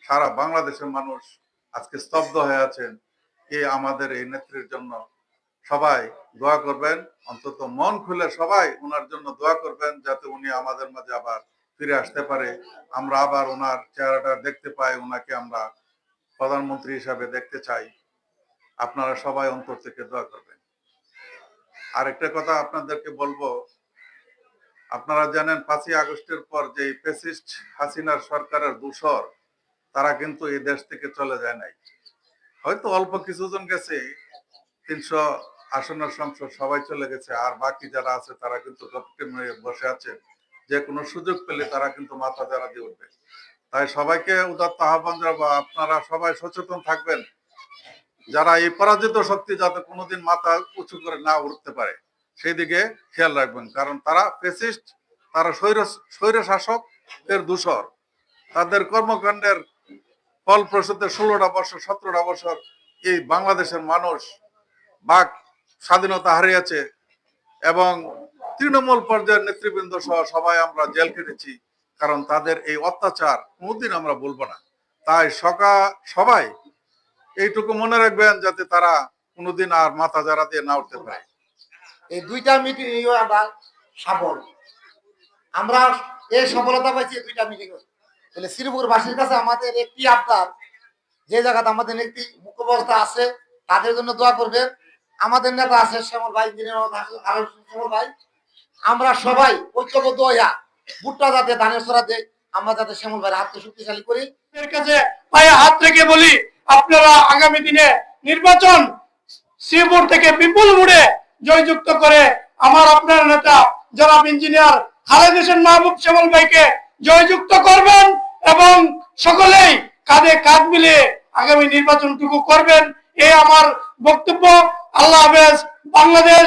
সারা বাংলাদেশের মানুষ আজকে স্তব্ধ হয়ে আছেন। আমাদের এই নেত্রীর জন্য সবাই দোয়া করবেন, অন্তত মন খুলে সবাই ওনার জন্য দোয়া করবেন, যাতে উনি আমাদের মাঝে আবার ফিরে আসতে পারে, আমরা আবার ওনার চেহারাটা দেখতে পাই, ওনাকে আমরা প্রধানমন্ত্রী হিসাবে দেখতে চাই। আপনারা সবাই অন্তর থেকে দোয়া করবেন। আরেকটা কথা আপনাদেরকে বলবো, আপনারা জানেন 5ই আগস্টের পর যে ফ্যাসিস্ট হাসিনার সরকারের দূষর, তারা কিন্তু এই দেশ থেকে চলে যায় নাই। হয়তো অল্প কিছুজন গেছে, 300 আসনের সংসদ সবাই চলে গেছে, আর বাকি যারা আছে তারা কিন্তু বসে আছে। যে কোনো সুযোগ পেলে তারা কিন্তু মাথা চাড়া দিয়ে উঠবে। তাই সবাইকে উদাত্ত আহ্বান জানাবো, আপনারা সবাই সচেতন থাকবেন, যারা এই পরাজিত শক্তি যাতে কোনোদিন মাথা উঁচু করে না উঠতে পারে সেই দিকে খেয়াল রাখবেন। কারণ তারা ফ্যাসিস্ট, তারা স্বৈর শাসক এর দূষর। তাদের কর্মকাণ্ডের ফলপ্রসূতে 16টা বছর 17টা বছর এই বাংলাদেশের মানুষ বাক স্বাধীনতা হারিয়েছে, এবং তৃণমূল পর্যায়ের নেতৃবৃন্দ সহ সবাই আমরা জেল কেটেছি। কারণ তাদের এই অত্যাচার কোনোদিন আমরা বলবো না। তাই সবাই এইটুকু মনে রাখবেন, যাতে তারা কোনোদিন আর মাথা যারা দিয়ে না উঠতে পারে। এই দুইটা মিটিং আমরা সফল, আমরা এই সফলতা পাইছি দুইটা মিটিং। তাহলে শ্রীপুরবাসীর কাছে আমাদের একটি আবদার, যে জায়গাতে আমাদের একটি মুখ্যবস্থা আছে তাদের জন্য দোয়া করবেন। আমাদের নেতা আছে শ্যামল ভাই, শ্যামল ভাই, আমরা সবাই ঐক্যবদ্ধ হইয়া ভুট্টা যাতে ধানের ছড়া দেয়, আমরা যাতে শ্যামল ভাইয়ের হাতকে শক্তিশালী করি। এর কাছে পায়ে হাত রেখে বলি, আপনারা আগামী দিনে নির্বাচন শ্রীপুর থেকে বিপুল ভোটে জয়যুক্ত করে আমার আপনার নেতা জনাব ইঞ্জিনিয়ার খালেদ হোসেন মাহবুব শ্যামল ভাইকে জয়যুক্ত করবেন, এবং সকলেই কাঁধে কাঁধ মিলিয়ে আগামী নির্বাচনটুকু করবেন। এই আমার বক্তব্য। আল্লাহ হাফেজ। বাংলাদেশ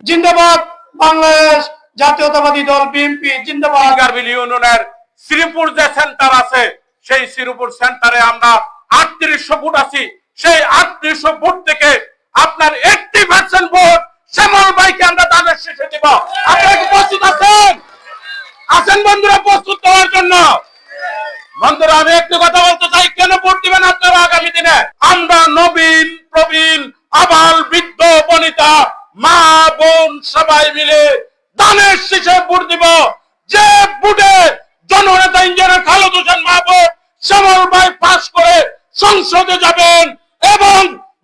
জিন্দাবাদ। বাংলাদেশ জাতীয়তাবাদী দল বিএনপি জিন্দাবাদ। গারবিল ইউনিয়নের শ্রীপুর যে সেন্টার আছে, সেই শ্রীপুর সেন্টারে আমরা 3800 ভোট আছি। সেই 3800 ভোট থেকে আপনার 80% ভোট শ্যামল ভাইকে আমরা দানের শেষে দিব। আপনারা কি প্রস্তুত আছেন? আছেন বন্ধুরা প্রস্তুত হওয়ার জন্য? বন্ধুরা, আমি একটু কথা বলতে চাই, কেন ভোট দিবেন আপনারা আগামী দিনে? আমরা নবীন প্রবীণ আবাল বৃদ্ধ বনিতা মা বোন সবাই মিলে দানের শেষে ভোট দিব। যে ভোটে জননেতা ইঞ্জিনিয়ার খালেদ হোসেন মাহবুব শ্যামল ভাই পাস করে সংসদে যাবেন এবং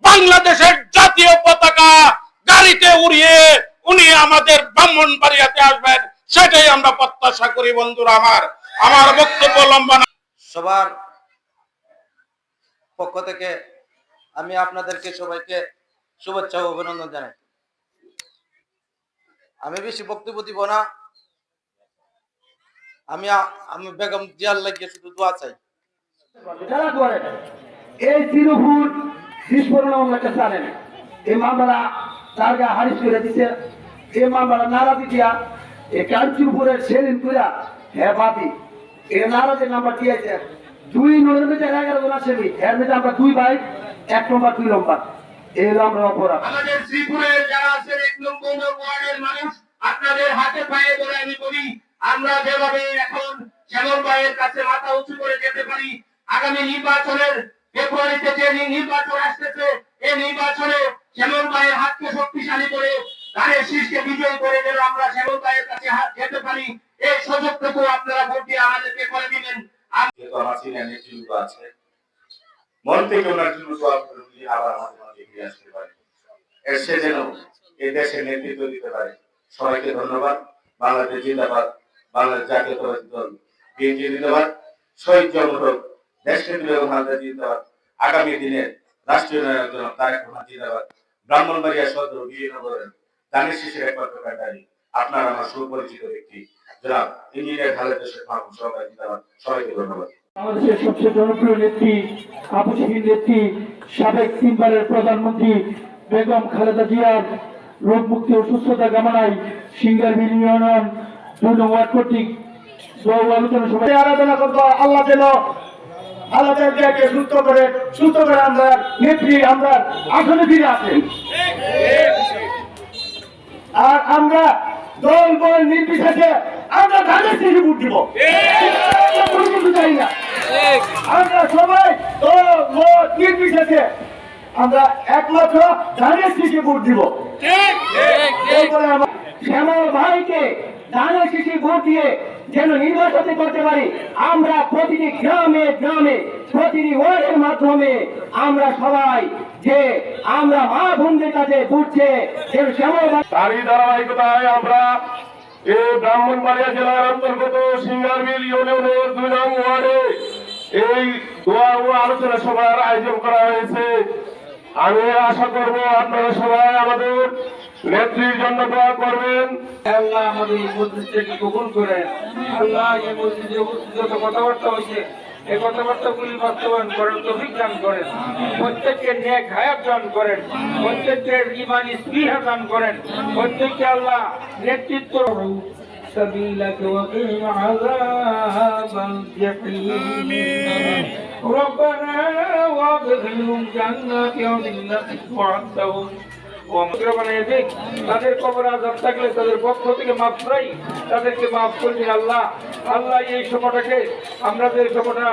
বাংলাদেশের জাতীয় পতাকা গাড়িতে উড়িয়ে উনি আমাদের ব্রাহ্মণবাড়িয়াতে আসবেন, সেটাই আমরা প্রত্যাশা করি। বন্ধুরা, আমার বক্তব্য লম্বা না। সবার পক্ষ থেকে আমি আপনাদেরকে সবাইকে শুভেচ্ছা ও অভিনন্দন জানাই। আমি বেশি বক্তব্য দিব না, আমি বেগম জিয়ার লাগিয়ে শুধু দোয়া চাই। এই শ্রীপুর বিস্ফোরণ মামলাটা জানেন, এই মামলা তার গায়ে হারিস করে দিচ্ছে। এই মামলা নারাজি দিয়া এই কাঞ্চুপুরের সেলিম কুরা হেবাদি এই নারাজের নাম্বার দিয়েছে 2 নভেম্বর 11 জন আসেনি। এর মধ্যে আমরা 2 ভাই, 1 নম্বর 2 নম্বর এই আমরা অপরাধ। আমাদের শ্রীপুরের যারা আছেন 1 নম্বর ওয়ার্ডের মানুষ, আপনাদের হাতে পায়ে ধরে আমি বলি, আমরা যেভাবে এখন শ্যামল ভাইয়ের কাছে মাথা উঁচু করে যেতে পারি, আগামী নির্বাচনের ফেব্রুয়ারিতে যে নির্বাচন আসতেছে, এই নির্বাচনে শ্যামল ভাইয়ের হাতকে শক্তিশালী করে ধানের শীষকে বিজয় করে যেন আমরা শ্যামল ভাইয়ের কাছে যেতে পারি, এই সুযোগটুকু আপনারা ভোট দিয়ে আমাদেরকে করে দিবেন। আমার সিনিয়র নেতৃত্ব আছে, মন থেকে ওনার জন্য দোয়া করুন, আবার আমাদের মাঝে ফিরে আসতে পারে, এসে যেন এই দেশের নেতৃত্ব দিতে পারে। সবাইকে ধন্যবাদ। বাংলাদেশ জিন্দাবাদ। বাংলাদেশ জাতীয়তাবাদী দল বিএনপি জিন্দাবাদ। শহীদ জনগণ দেশকে জিন্দাবাদ। আগামী দিনে রাষ্ট্রীয় নায়ক জনাব তারেক রহমান জিন্দাবাদ। ব্রাহ্মণবাড়িয়া সদর বিজয়নগরের দানের শীষের একমাত্র কান্ডারি আপনার আমার সুপরিচিত ব্যক্তি জনাব ইঞ্জিনিয়ার খালেদ হোসেন মাহবুব সবাই জিন্দাবাদ। সবাইকে ধন্যবাদ। বাংলাদেশের সবচেয়ে জনপ্রিয় নেত্রী, আপসহীন নেত্রী, সাবেক 3 বারের প্রধানমন্ত্রী বেগম খালেদা জিয়ার রোগ মুক্তি ও সুস্থতা কামনায় সিঙ্গারবিল ইউনিয়ন 2 নং ওয়ার্ড কর্তৃক আলোচনা সভায় আরাধনা করবো। আল্লাহ যেন আল্লাহকে সুস্থ করে আমরা নেত্রী আমরা আসলে ফিরে আসেন, আর আমরা দল বল নির্বিশেষে আমরা ধানের শীষে ভোট দিব। চাই না, আমরা সবাই নির্বিশেষে আমরা একমাত্র ধানের শীষে ভোট দিব। এরপরে আমার শ্যামল ভাইকে ধানের শীষে ভোট দিয়ে যেন নির্বাচিত করতে পারি। আমরা প্রতিটি গ্রামে গ্রামে প্রতিটি ওয়ার্ডের মাধ্যমে আমরা সবাই যে আমরা মা বোনদের কাছে ঘুরছে যেন শ্যামল ভাই। তারই ধারাবাহিকতায় আমরা এই ব্রাহ্মণবাড়িয়া জেলার অন্তর্গত সিঙ্গারবিল ইউনিয়নের 2 নং ওয়ার্ডে এই দোয়া ও আলোচনা সভার আয়োজন করা হয়েছে। আমি আশা করব আপনারা সবাই আমাদের নেত্রীর জন্য দোয়া করবেন। আল্লাহ আমাদের এই মসজিদটাকে কবুল করেন। আল্লাহ এই মসজিদে যত কথাবার্তা হয়েছে এই কথাবার্তাগুলি বাস্তবায়ন করেন, তৌফিক দান করেন, প্রত্যেককে নেক হায়াত দান করেন, প্রত্যেকের ঈমানি স্পৃহা দান করেন, প্রত্যেককে আল্লাহ নেতৃত্ব سبيلك وقهم عذاب الجحيم ربنا وادخلهم جنات عدن وعدتهم তাদের কবর আযাব থাকলে তাদের পক্ষ থেকে মাফ চাই, তাদেরকে মাফ করবেন আল্লাহ। আল্লাহ এই সময়টাকে আমরা যে সময়টা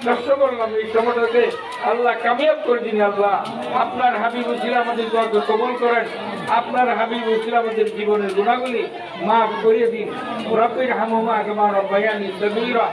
নষ্ট করলাম এই সময়টাকে আল্লাহ কামিয়াব করে দিন আল্লাহ। আপনার হাবিব উসিলা আমাদের দোয়াকে কবুল করেন, আপনার হাবিব উসিলা আমাদের জীবনের গুনাহগুলি মাফ করে দিন। রাব্বিরহামহুমা কামা রাব্বায়ানি সগীরা।